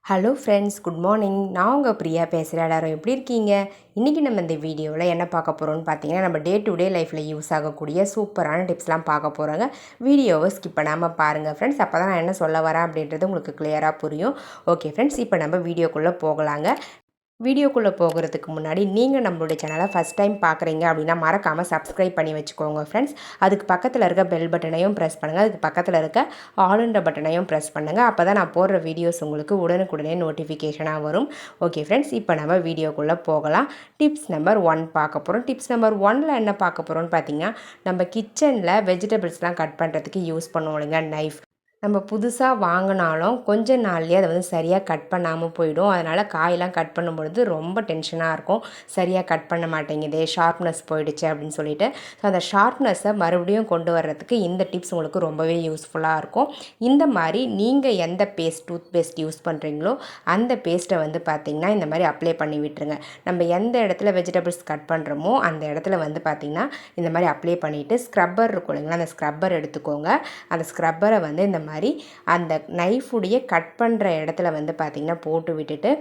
Hello friends, good morning. நான் உங்கள் பிரியா பேசுகிறேன். எல்லாரும் எப்படி இருக்கீங்க? இன்றைக்கி நம்ம இந்த வீடியோவில் என்ன பார்க்க போகிறோம்னு பார்த்தீங்கன்னா, நம்ம டே டு டே லைஃப்பில் யூஸ் ஆகக்கூடிய சூப்பரான டிப்ஸ்லாம் பார்க்க போகிறோங்க. வீடியோவை ஸ்கிப் பண்ணாமல் பாருங்கள் ஃப்ரெண்ட்ஸ். அப்போ தான் நான் என்ன சொல்ல வரேன் அப்படின்றது உங்களுக்கு கிளியராக புரியும். ஓகே ஃப்ரெண்ட்ஸ், இப்போ நம்ம வீடியோக்குள்ளே போகலாங்க. வீடியோக்குள்ளே போகிறதுக்கு முன்னாடி நீங்கள் நம்மளுடைய சேனலை ஃபஸ்ட் டைம் பார்க்குறீங்க அப்படின்னா மறக்காமல் சப்ஸ்கிரைப் பண்ணி வச்சுக்கோங்க ஃப்ரெண்ட்ஸ். அதுக்கு பக்கத்தில் இருக்க பெல் பட்டனையும் ப்ரெஸ் பண்ணுங்கள். அதுக்கு பக்கத்தில் இருக்க ஆல்ன்ற பட்டனையும் ப்ரெஸ் பண்ணுங்கள். அப்போ தான் நான் போடுற வீடியோஸ் உங்களுக்கு உடனுக்குடனே நோட்டிஃபிகேஷனாக வரும். ஓகே ஃப்ரெண்ட்ஸ், இப்போ நம்ம வீடியோக்குள்ளே போகலாம். டிப்ஸ் நம்பர் 1 பார்க்க போகிறோம். டிப்ஸ் நம்பர் 1ல் என்ன பார்க்க போகிறோம்னு பார்த்தீங்கன்னா, நம்ம கிச்சனில் வெஜிடபிள்ஸ்லாம் கட் பண்ணுறதுக்கு யூஸ் பண்ணுவோம் இல்லைங்க நைஃப். நம்ம புதுசாக வாங்கினாலும் கொஞ்ச நாள்லேயே அதை வந்து சரியாக கட் பண்ணாமல் போயிடும். அதனால் காயெல்லாம் கட் பண்ணும்பொழுது ரொம்ப டென்ஷனாக இருக்கும். சரியாக கட் பண்ண மாட்டேங்குது, ஷார்ப்னஸ் போயிடுச்சு அப்படின்னு சொல்லிட்டு. ஸோ அந்த ஷார்ப்னஸை மறுபடியும் கொண்டு வர்றதுக்கு இந்த டிப்ஸ் உங்களுக்கு ரொம்பவே யூஸ்ஃபுல்லாக இருக்கும். இந்த மாதிரி நீங்கள் எந்த டூத் பேஸ்ட் யூஸ் பண்ணுறீங்களோ அந்த பேஸ்ட்டை வந்து பார்த்திங்கன்னா இந்த மாதிரி அப்ளை பண்ணி விட்டுருங்க. நம்ம எந்த இடத்துல வெஜிடபிள்ஸ் கட் பண்ணுறோமோ அந்த இடத்துல வந்து பார்த்திங்கன்னா இந்த மாதிரி அப்ளை பண்ணிவிட்டு ஸ்க்ரப்பர் இருக்கும் இல்லைங்களா, அந்த ஸ்க்ரப்பர் எடுத்துக்கோங்க. அந்த ஸ்க்ரப்பரை வந்து இந்த மாதிரி அந்த நைஃபுடைய கட் பண்ணுற இடத்துல வந்து பார்த்திங்கன்னா போட்டு விட்டுட்டு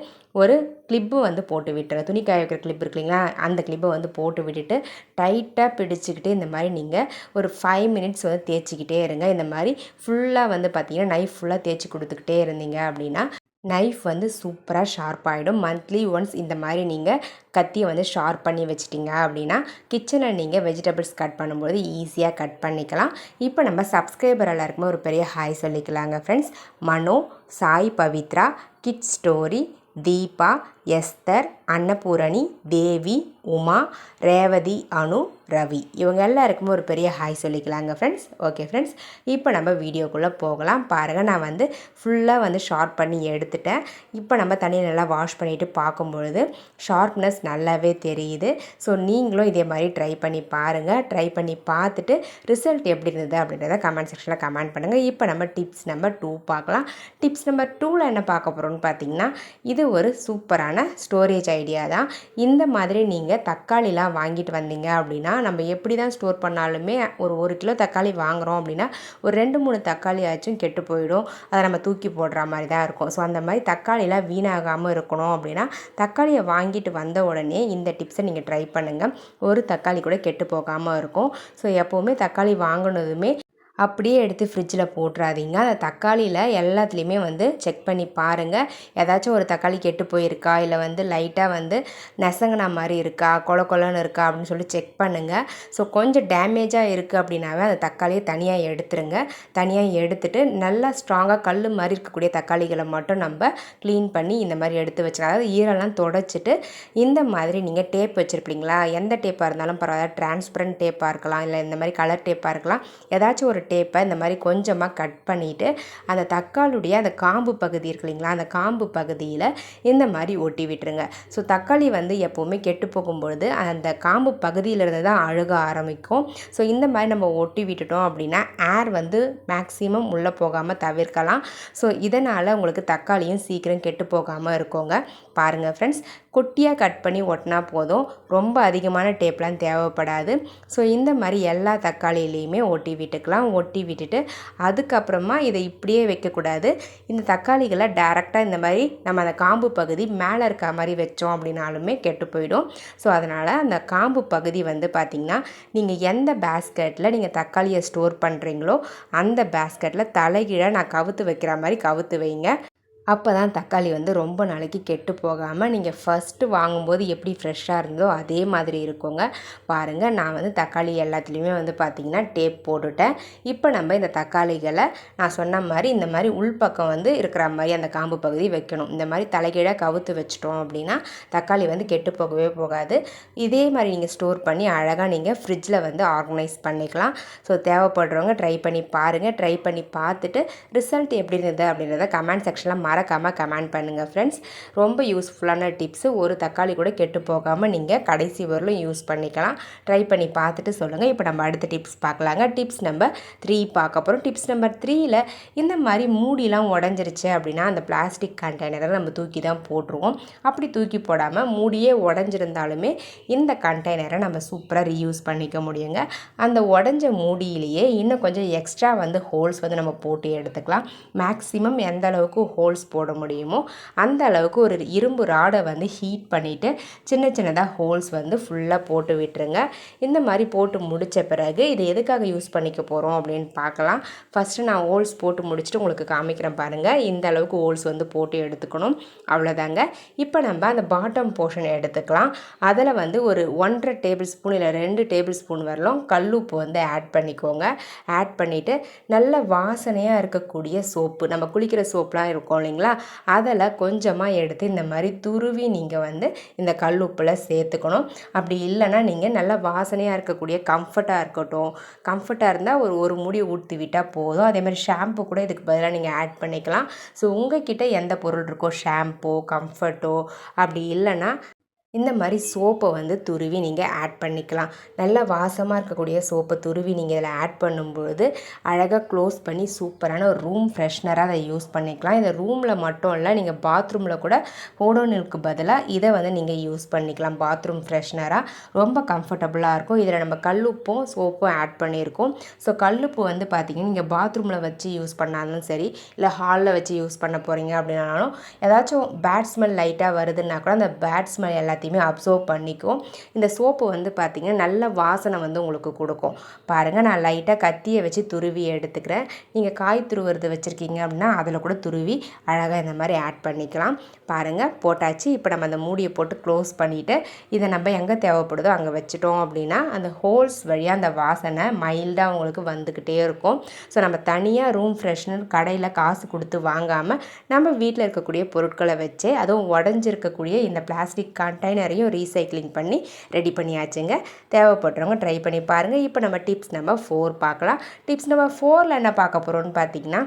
ஒரு கிளிப்பு வந்து போட்டு விட்டுருங்க. துணி காய வைக்கிற கிளிப் இருக்கு இல்லைங்களா, அந்த கிளிப்பை வந்து போட்டு விட்டுட்டு டைட்டாக பிடிச்சிக்கிட்டு இந்த மாதிரி நீங்கள் ஒரு 5 மினிட்ஸ் வந்து தேய்ச்சிக்கிட்டே இருங்க. இந்த மாதிரி ஃபுல்லாக வந்து பார்த்திங்கன்னா நைஃப் ஃபுல்லாக தேய்ச்சி கொடுத்துக்கிட்டே இருந்தீங்க அப்படின்னா நைஃப் வந்து சூப்பராக ஷார்ப் ஆகிடும். மந்த்லி ஒன்ஸ் இந்த மாதிரி நீங்கள் கத்தியை வந்து ஷார்ப் பண்ணி வச்சிட்டிங்க அப்படின்னா கிச்சனில் நீங்கள் வெஜிடபிள்ஸ் கட் பண்ணும்போது ஈஸியாக கட் பண்ணிக்கலாம். இப்போ நம்ம சப்ஸ்கிரைபர் எல்லாருக்குமே ஒரு பெரிய ஹாய் சொல்லிக்கலாங்க friends. Mano, Sai Pavithra, kid story, Deepa, Esther, Annapoorani, Devi, Uma, Revathi, Anu, Ravi, இவங்க எல்லாருக்குமே ஒரு பெரிய ஹாய் சொல்லிக்கலாங்க ஃப்ரெண்ட்ஸ். ஓகே ஃப்ரெண்ட்ஸ், இப்போ நம்ம வீடியோக்குள்ளே போகலாம். பாருங்கள், நான் வந்து ஃபுல்லாக வந்து ஷார்ப் பண்ணி எடுத்துட்டேன். இப்போ நம்ம தண்ணியை நல்லா வாஷ் பண்ணிவிட்டு பார்க்கும்பொழுது ஷார்ப்னஸ் நல்லாவே தெரியுது. ஸோ நீங்களும் இதே மாதிரி ட்ரை பண்ணி பாருங்கள். ட்ரை பண்ணி பார்த்துட்டு ரிசல்ட் எப்படி இருந்தது அப்படின்றத கமெண்ட் செக்ஷனில் கமெண்ட் பண்ணுங்கள். இப்போ நம்ம டிப்ஸ் நம்பர் 2 பார்க்கலாம். டிப்ஸ் நம்பர் 2ல் என்ன பார்க்க போகிறோம்னு பார்த்தீங்கன்னா, இது ஒரு சூப்பரான ஸ்டோரேஜ் ஐடியா தான். இந்த மாதிரி நீங்கள் தக்காளிலாம் வாங்கிட்டு வந்தீங்க அப்படின்னா நம்ம எப்படி தான் ஸ்டோர் பண்ணாலுமே ஒரு கிலோ தக்காளி வாங்குகிறோம் அப்படின்னா ஒரு 2-3 தக்காளி ஆச்சும் கெட்டு போயிடும். அதை நம்ம தூக்கி போடுற மாதிரி தான் இருக்கும். ஸோ அந்த மாதிரி தக்காளிலாம் வீணாகாமல் இருக்கணும் அப்படின்னா தக்காளியை வாங்கிட்டு வந்த உடனே இந்த டிப்ஸை நீங்கள் ட்ரை பண்ணுங்கள். ஒரு தக்காளி கூட கெட்டு போகாமல் இருக்கும். ஸோ எப்போவுமே தக்காளி வாங்கினதுமே அப்படியே எடுத்து ஃப்ரிட்ஜில் போட்டுறாதீங்க. அந்த தக்காளியில் எல்லாத்துலேயுமே வந்து செக் பண்ணி பாருங்கள். ஏதாச்சும் ஒரு தக்காளி கெட்டு போயிருக்கா, இல்லை வந்து லைட்டாக வந்து நெசங்கின மாதிரி இருக்கா, கொலன்னு இருக்கா அப்படின்னு சொல்லி செக் பண்ணுங்கள். ஸோ கொஞ்சம் டேமேஜாக இருக்குது அப்படின்னாவே அந்த தக்காளியை தனியாக எடுத்துருங்க. தனியாக எடுத்துகிட்டு நல்லா ஸ்ட்ராங்காக கல் மாதிரி இருக்கக்கூடிய தக்காளிகளை மட்டும் நம்ம க்ளீன் பண்ணி இந்த மாதிரி எடுத்து வச்சுக்கலாம். அதாவது ஈரெல்லாம் தொடச்சிட்டு இந்த மாதிரி நீங்கள் டேப் வச்சுருப்பீங்களா, எந்த டேப்பாக இருந்தாலும் பரவாயில்ல, டிரான்ஸ்பரண்ட் டேப்பாக இருக்கலாம், இல்லை இந்த மாதிரி கலர் டேப்பாக இருக்கலாம், ஏதாச்சும் ஒரு டேப்பை இந்த மாதிரி கொஞ்சமாக கட் பண்ணிவிட்டு அந்த தக்காளியுடைய அந்த காம்பு பகுதி இருக்கு இல்லைங்களா, அந்த காம்பு பகுதியில் இந்த மாதிரி ஒட்டி விட்டுருங்க. ஸோ தக்காளி வந்து எப்போவுமே கெட்டு போகும்பொழுது அந்த காம்பு பகுதியிலிருந்து தான் அழுக ஆரம்பிக்கும். ஸோ இந்த மாதிரி நம்ம ஒட்டி விட்டுட்டோம் அப்படின்னா ஏர் வந்து மேக்ஸிமம் உள்ளே போகாமல் தவிர்க்கலாம். ஸோ இதனால் உங்களுக்கு தக்காளியும் சீக்கிரம் கெட்டு போகாமல் இருக்குங்க. பாருங்கள் ஃப்ரெண்ட்ஸ், குட்டியாக கட் பண்ணி ஒட்டினா போதும், ரொம்ப அதிகமான டேப்லாம் தேவைப்படாது. ஸோ இந்த மாதிரி எல்லா தக்காளியிலையுமே ஒட்டி விட்டுக்கலாம். ஒட்டி விட்டுட்டு அதுக்கப்புறமா இதை இப்படியே வைக்கக்கூடாது. இந்த தக்காளிகளை டைரெக்டாக இந்த மாதிரி நம்ம அந்த காம்பு பகுதி மேலே இருக்க மாதிரி வச்சோம் அப்படின்னாலுமே கெட்டு போயிடும். ஸோ அதனால் அந்த காம்பு பகுதி வந்து பார்த்திங்கன்னா நீங்கள் எந்த பேஸ்கெட்டில் நீங்கள் தக்காளியை ஸ்டோர் பண்ணுறீங்களோ அந்த பேஸ்கெட்டில் தலைகீழாக நான் கவுத்து வைக்கிற மாதிரி கவுத்து வைங்க. அப்போ தான் தக்காளி வந்து ரொம்ப நாளைக்கு கெட்டு போகாமல் நீங்கள் ஃபஸ்ட்டு வாங்கும்போது எப்படி ஃப்ரெஷ்ஷாக இருந்ததோ அதே மாதிரி இருக்குங்க. பாருங்கள், நான் வந்து தக்காளி எல்லாத்துலேயுமே வந்து பார்த்திங்கன்னா டேப் போட்டுட்டேன். இப்போ நம்ம இந்த தக்காளிகளை நான் சொன்ன மாதிரி இந்த மாதிரி உள்பக்கம் வந்து இருக்கிற மாதிரி அந்த காம்பு பகுதி வைக்கணும். இந்த மாதிரி தலைகீழாக கவுத்து வச்சிட்டோம் அப்படின்னா தக்காளி வந்து கெட்டு போகவே போகாது. இதே மாதிரி நீங்கள் ஸ்டோர் பண்ணி அழகாக நீங்கள் ஃப்ரிட்ஜில் வந்து ஆர்கனைஸ் பண்ணிக்கலாம். ஸோ தேவைப்படுறவங்க ட்ரை பண்ணி பாருங்கள். ட்ரை பண்ணி பார்த்துட்டு ரிசல்ட் எப்படி இருந்தது அப்படின்றத கமெண்ட் செக்ஷனில் மறக்காமல் கமெண்ட் பண்ணுங்கள் ஃப்ரெண்ட்ஸ். ரொம்ப யூஸ்ஃபுல்லான டிப்ஸு. ஒரு தக்காளி கூட கெட்டு போகாமல் நீங்கள் கடைசி வரலும் யூஸ் பண்ணிக்கலாம். ட்ரை பண்ணி பார்த்துட்டு சொல்லுங்கள். இப்போ நம்ம அடுத்த டிப்ஸ் பார்க்கலாங்க. டிப்ஸ் நம்பர் 3 பார்க்க போகிறோம். டிப்ஸ் நம்பர் 3ல் இந்த மாதிரி மூடிலாம் உடஞ்சிருச்சு அப்படின்னா அந்த பிளாஸ்டிக் கண்டெய்னரை நம்ம தூக்கி தான் போட்டுருவோம். அப்படி தூக்கி போடாமல் மூடியே உடஞ்சிருந்தாலுமே இந்த கண்டெய்னரை நம்ம சூப்பராக ரீயூஸ் பண்ணிக்க முடியுங்க. அந்த உடஞ்ச மூடியிலேயே இன்னும் கொஞ்சம் எக்ஸ்ட்ரா வந்து ஹோல்ஸ் வந்து நம்ம போட்டு எடுத்துக்கலாம். மேக்ஸிமம் எந்த அளவுக்கு ஹோல்ஸ் ஹோல்ஸ் போட முடியுமோ அந்த அளவுக்கு ஒரு இரும்பு ராடை வந்து ஹீட் பண்ணிவிட்டு சின்ன சின்னதாக ஹோல்ஸ் வந்து ஃபுல்லாக போட்டு விட்டுருங்க. இந்த மாதிரி போட்டு முடித்த பிறகு இதை எதுக்காக யூஸ் பண்ணிக்க போகிறோம் அப்படின்னு பார்க்கலாம். ஃபஸ்ட்டு நான் ஹோல்ஸ் போட்டு முடிச்சுட்டு உங்களுக்கு காமிக்கிறேன் பாருங்கள். இந்த அளவுக்கு ஹோல்ஸ் வந்து போட்டு எடுத்துக்கணும். அவ்வளோதாங்க. இப்போ நம்ம அந்த பாட்டம் போர்ஷனை எடுத்துக்கலாம். அதில் வந்து ஒரு 1.5 டேபிள் ஸ்பூன் இல்லை 2 டேபிள் ஸ்பூன் வரலாம் கல்லுப்பு வந்து ஆட் பண்ணிக்கோங்க. ஆட் பண்ணிவிட்டு நல்ல வாசனையாக இருக்கக்கூடிய சோப்பு, நம்ம குளிக்கிற சோப்புலாம் இருக்கும் இல்லைங்களா, அதில் கொஞ்சமாக எடுத்து இந்த மாதிரி துருவி நீங்கள் வந்து இந்த கல்லுப்பில் சேர்த்துக்கணும். அப்படி இல்லைன்னா நீங்கள் நல்ல வாசனையாக இருக்கக்கூடிய கம்ஃபர்ட்டாக இருந்தால் ஒரு முடி ஊற்றி விட்டால் போதும். அதே மாதிரி ஷாம்பு கூட இதுக்கு பதிலாக நீங்கள் ஆட் பண்ணிக்கலாம். ஸோ உங்கள்கிட்ட எந்த பொருள் இருக்கோ, ஷாம்போ, கம்ஃபர்ட்டோ, அப்படி இல்லைன்னா இந்த மாதிரி சோப்பை வந்து துருவி நீங்கள் ஆட் பண்ணிக்கலாம். நல்ல வாசமாக இருக்கக்கூடிய சோப்பை துருவி நீங்கள் இதில் ஆட் பண்ணும்பொழுது அழகாக க்ளோஸ் பண்ணி சூப்பரான ஒரு ரூம் ஃப்ரெஷ்னராக அதை யூஸ் பண்ணிக்கலாம். இந்த ரூமில் மட்டும் இல்லை, நீங்கள் பாத்ரூமில் கூட ஓடோனிலுக்கு பதிலாக இதை வந்து நீங்கள் யூஸ் பண்ணிக்கலாம். பாத்ரூம் ஃப்ரெஷ்னராக ரொம்ப கம்ஃபர்டபுளாக இருக்கும். இதில் நம்ம கல்லுப்பும் சோப்பும் ஆட் பண்ணியிருக்கோம். ஸோ கல்லுப்பு வந்து பார்த்திங்கன்னா நீங்கள் பாத்ரூமில் வச்சு யூஸ் பண்ணாலும் சரி, இல்லை ஹாலில் வச்சு யூஸ் பண்ண போகிறீங்க அப்படின்னாலும் ஏதாச்சும் பேட் ஸ்மெல் லைட்டாக வருதுன்னா கூட அந்த பேட் ஸ்மெல் எல்லாத்தையுமே அப்சர்வ் பண்ணிக்கும். இந்த சோப்பு வந்து பார்த்திங்கன்னா நல்ல வாசனை வந்து உங்களுக்கு கொடுக்கும். பாருங்கள், நான் லைட்டாக கத்தியை வச்சு துருவி எடுத்துக்கிறேன். நீங்கள் காய் துருவுறது வச்சுருக்கீங்க அப்படின்னா அதில் கூட துருவி அழகாக இந்த மாதிரி ஆட் பண்ணிக்கலாம். பாருங்கள், போட்டாச்சு. இப்போ நம்ம அந்த மூடியை போட்டு க்ளோஸ் பண்ணிவிட்டு இதை நம்ம எங்கே தேவைப்படுதோ அங்கே வச்சுட்டோம் அப்படின்னா அந்த ஹோல்ஸ் வழியாக அந்த வாசனை மைல்டாக உங்களுக்கு வந்துக்கிட்டே இருக்கும். ஸோ நம்ம தனியாக ரூம் ஃப்ரெஷ்னர் கடையில் காசு கொடுத்து வாங்காமல் நம்ம வீட்டில் இருக்கக்கூடிய பொருட்களை வச்சு, அதுவும் உடஞ்சிருக்கக்கூடிய இந்த பிளாஸ்டிக் கண்டெய்னரையும் ரீசைக்ளிங் பண்ணி ரெடி பண்ணியாச்சுங்க. தேவைப்படுறவங்க ட்ரை பண்ணி பாருங்கள். இப்போ நம்ம டிப்ஸ் நம்பர் 4 பார்க்கலாம். டிப்ஸ் நம்பர் 4ல் என்ன பார்க்க போகிறோன்னு பார்த்தீங்கன்னா,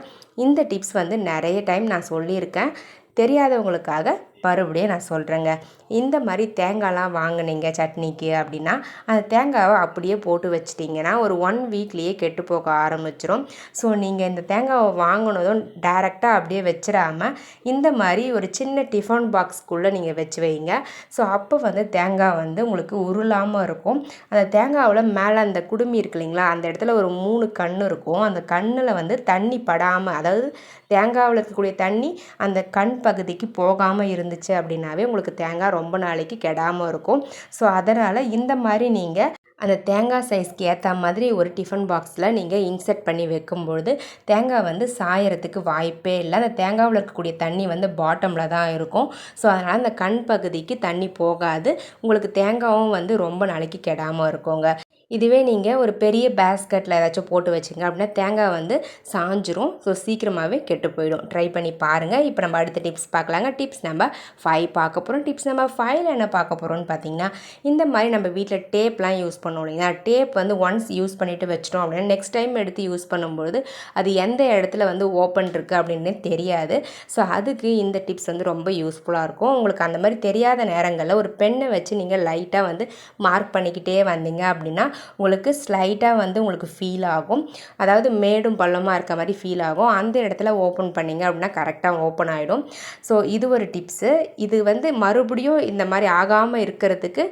இந்த டிப்ஸ் வந்து நிறைய டைம் நான் சொல்லியிருக்கேன். தெரியாதவங்களுக்காக மறுபடியும் நான் சொல்கிறேங்க. இந்த மாதிரி தேங்காய்லாம் வாங்கினீங்க சட்னிக்கு அப்படின்னா அந்த தேங்காவை அப்படியே போட்டு வச்சிட்டிங்கன்னா ஒரு 1 வீக்லேயே கெட்டு போக ஆரம்பிச்சிடும். ஸோ நீங்கள் இந்த தேங்காவை வாங்கினதும் டைரெக்டாக அப்படியே வச்சிடாமல் இந்த மாதிரி ஒரு சின்ன டிஃபன் பாக்ஸ்க்குள்ளே நீங்கள் வச்சு வைங்க. ஸோ அப்போ வந்து தேங்காய் வந்து உங்களுக்கு உருளாமல் இருக்கும். அந்த தேங்காவில் மேலே அந்த குடுமி இருக்கு இல்லைங்களா, அந்த இடத்துல ஒரு 3 கண் இருக்கும். அந்த கண்ணில் வந்து தண்ணி படாமல், அதாவது தேங்காவில் இருக்கக்கூடிய தண்ணி அந்த கண் பகுதிக்கு போகாமல் இருந்துச்சு அப்படின்னாவே உங்களுக்கு தேங்காய் ரொம்ப நாளைக்கு கெடாமல் இருக்கும். ஸோ அதனால் இந்த மாதிரி நீங்கள் அந்த தேங்காய் சைஸ்க்கு ஏற்ற மாதிரி ஒரு டிஃபன் பாக்ஸில் நீங்கள் இன்செர்ட் பண்ணி வைக்கும்பொழுது தேங்காய் வந்து சாயறதுக்கு வாய்ப்பே இல்லை. அந்த தேங்காவில் இருக்கக்கூடிய தண்ணி வந்து பாட்டமில் தான் இருக்கும். ஸோ அதனால் அந்த கண் பகுதிக்கு தண்ணி போகாது. உங்களுக்கு தேங்காயும் வந்து ரொம்ப நாளைக்கு கெடாமல் இருக்குங்க. இதுவே நீங்கள் ஒரு பெரிய பேஸ்கெட்டில் ஏதாச்சும் போட்டு வச்சிங்க அப்படின்னா தேங்காய் வந்து சாஞ்சிரும். ஸோ சீக்கிரமாகவே கெட்டு போயிடும். ட்ரை பண்ணி பாருங்கள். இப்போ நம்ம அடுத்த டிப்ஸ் பார்க்கலாங்க. டிப்ஸ் நம்பர் 5 பார்க்க போகிறோம். டிப்ஸ் நம்பர் 5ல் என்ன பார்க்க போகிறோம்னு பார்த்தீங்கன்னா, இந்த மாதிரி நம்ம வீட்டில் டேப்லாம் யூஸ் பண்ணுவோம் இல்லைங்களா, டேப் வந்து ஒன்ஸ் யூஸ் பண்ணிவிட்டு வச்சிட்டோம் அப்படின்னா நெக்ஸ்ட் டைம் எடுத்து யூஸ் பண்ணும்பொழுது அது எந்த இடத்துல வந்து ஓப்பன் இருக்குது அப்படின்னு தெரியாது. ஸோ அதுக்கு இந்த டிப்ஸ் வந்து ரொம்ப யூஸ்ஃபுல்லாக இருக்கும். உங்களுக்கு அந்த மாதிரி தெரியாத நேரங்களில் ஒரு பெண்ணை வச்சு நீங்கள் லைட்டாக வந்து மார்க் பண்ணிக்கிட்டே வந்தீங்க அப்படின்னா உங்களுக்கு ஸ்லைட்டாக வந்து உங்களுக்கு ஃபீல் ஆகும். அதாவது மேடும் பள்ளமாக இருக்க மாதிரி ஃபீல் ஆகும். அந்த இடத்துல ஓப்பன் பண்ணிங்க அப்படின்னா கரெக்டாக ஓப்பன் ஆகிடும். ஸோ இது ஒரு டிப்ஸு. இது வந்து மறுபடியும் இந்த மாதிரி ஆகாமல் இருக்கிறதுக்கு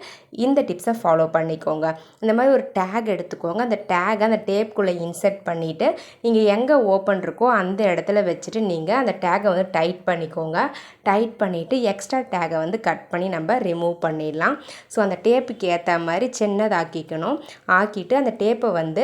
இந்த டிப்ஸை ஃபாலோ பண்ணிக்கோங்க. இந்த மாதிரி ஒரு டேக் எடுத்துக்கோங்க. அந்த டேகை அந்த டேப்குள்ளே இன்செர்ட் பண்ணிவிட்டு நீங்கள் எங்கே ஓப்பன் இருக்கோ அந்த இடத்துல வச்சுட்டு நீங்கள் அந்த டேகை வந்து டைட் பண்ணிக்கோங்க. டைட் பண்ணிவிட்டு எக்ஸ்ட்ரா டேகை வந்து கட் பண்ணி நம்ம ரிமூவ் பண்ணிடலாம். ஸோ அந்த டேப்புக்கு ஏற்ற மாதிரி சின்னதாக்கிக்கணும். ஆக்கிட்டு அந்த டேப்பை வந்து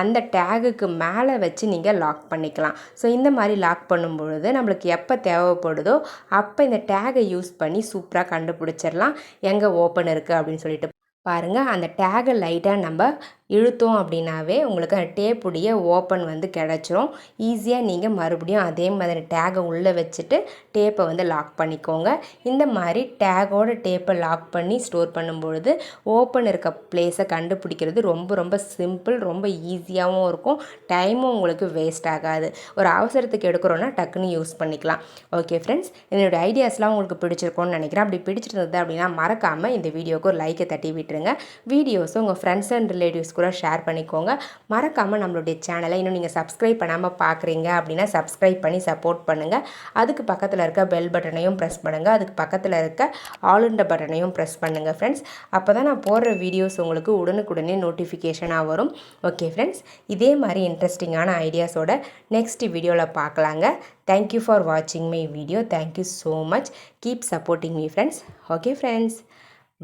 அந்த டேகுக்கு மேலே வச்சு நீங்கள் லாக் பண்ணிக்கலாம். ஸோ இந்த மாதிரி லாக் பண்ணும் பொழுது நம்மளுக்கு எப்போ தேவைப்படுதோ அப்போ இந்த டேகை யூஸ் பண்ணி சூப்பராக கண்டுபிடிச்சிடலாம் எங்கே ஓப்பன் இருக்குது அப்படின்னு சொல்லிட்டு. பாருங்கள், அந்த டேகை லைட்டாக நம்ம இழுத்தோம் அப்படின்னாவே உங்களுக்கு அந்த டேப்புடைய ஓப்பன் வந்து கிடச்சிரும். ஈஸியாக நீங்கள் மறுபடியும் அதே மாதிரி டேகை உள்ளே வச்சுட்டு டேப்பை வந்து லாக் பண்ணிக்கோங்க. இந்த மாதிரி டேகோட டேப்பை லாக் பண்ணி ஸ்டோர் பண்ணும்பொழுது ஓப்பன் இருக்க பிளேஸை கண்டுபிடிக்கிறது ரொம்ப ரொம்ப சிம்பிள், ரொம்ப ஈஸியாகவும் இருக்கும். டைமும் உங்களுக்கு வேஸ்ட் ஆகாது. ஒரு அவசரத்துக்கு எடுக்கிறோன்னா டக்குன்னு யூஸ் பண்ணிக்கலாம். ஓகே ஃப்ரெண்ட்ஸ், என்னோடய ஐடியாஸ்லாம் உங்களுக்கு பிடிச்சிருக்கோன்னு நினைக்கிறேன். அப்படி பிடிச்சிருந்தது அப்படின்னா மறக்காமல் இந்த வீடியோவுக்கு ஒரு லைக்கை தட்டி விட்டுருங்க. வீடியோஸை உங்கள் ஃப்ரெண்ட்ஸ் அண்ட் ரிலேட்டிவ்ஸ் கூட ஷேர் பண்ணிக்கோங்க. மறக்காமல் நம்மளுடைய சேனலை இன்னும் நீங்கள் சப்ஸ்கிரைப் பண்ணாமல் பார்க்குறீங்க அப்படின்னா சப்ஸ்கிரைப் பண்ணி சப்போர்ட் பண்ணுங்கள். அதுக்கு பக்கத்தில் இருக்க பெல் பட்டனையும் ப்ரெஸ் பண்ணுங்கள். அதுக்கு பக்கத்தில் இருக்க ஆல் பட்டனையும் ப்ரெஸ் பண்ணுங்கள் ஃப்ரெண்ட்ஸ். அப்போ தான் நான் போடுற வீடியோஸ் உங்களுக்கு உடனுக்குடனே நோட்டிஃபிகேஷனாக வரும். ஓகே ஃப்ரெண்ட்ஸ், இதே மாதிரி இன்ட்ரெஸ்டிங்கான ஐடியாஸோட நெக்ஸ்ட் வீடியோவில் பார்க்கலாங்க. தேங்க்யூ ஃபார் வாட்சிங் my video. Thank you so much. Keep supporting me friends. Okay friends,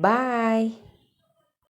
bye.